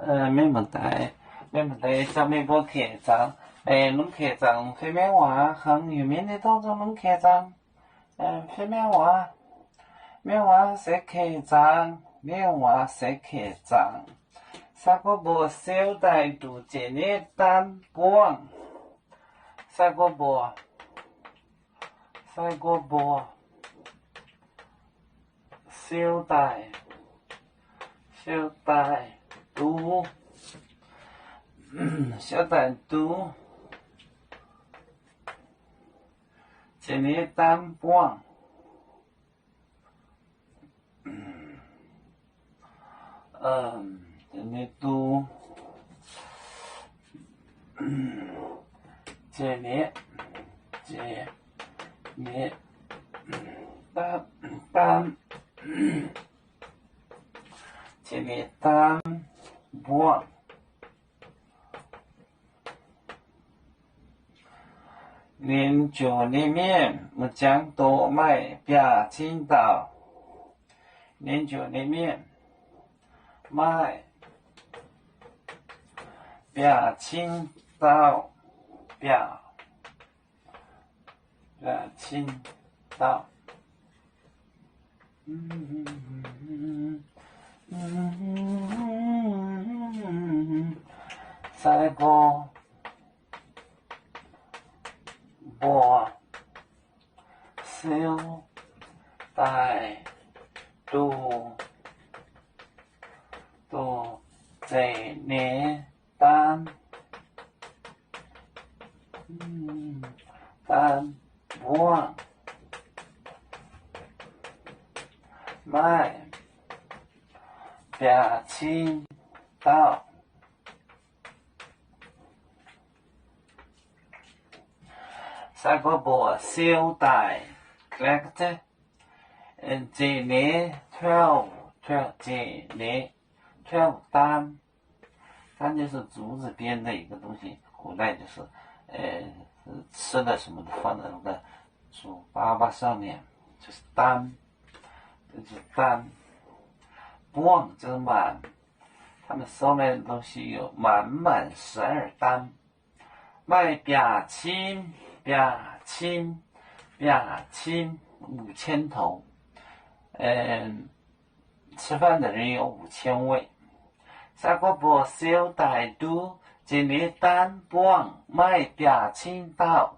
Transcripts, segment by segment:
没问题，没问题。咱们不客张，侬客张，后面话行有面的当中侬客张，后面话，面话谁客张，面话谁客张。啥个无小带度一日单半，啥个无，啥个无小带度，小带度一日单半，一日度，一日单，一日单半。年酒里面我将多卖表青岛，年酒里面卖表青岛，表青岛，再个无小带度一日单半卖表青岛。啥个无小带 collect 一日12单，单就是竹子编的一个东西，古代就是吃的什么的放在那个竹粑上面，就是单，这就是单。半就是满，他们收来的东西有满12单，卖表青5000头，吃饭的人有5000位。啥个无小带度一日单半卖表青岛。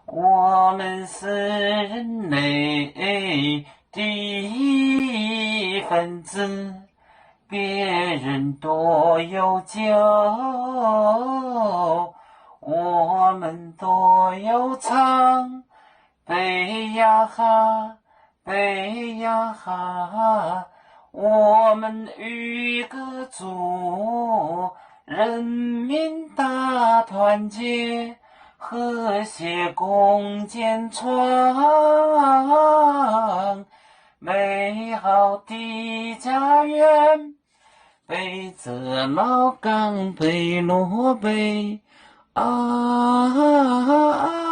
我们是人类的一份子，别人多有酒，我们多有唱。背呀哈，背呀哈，我们与歌足，人民大团结，和谐共建创美好的家园。北泽老岗北落北啊。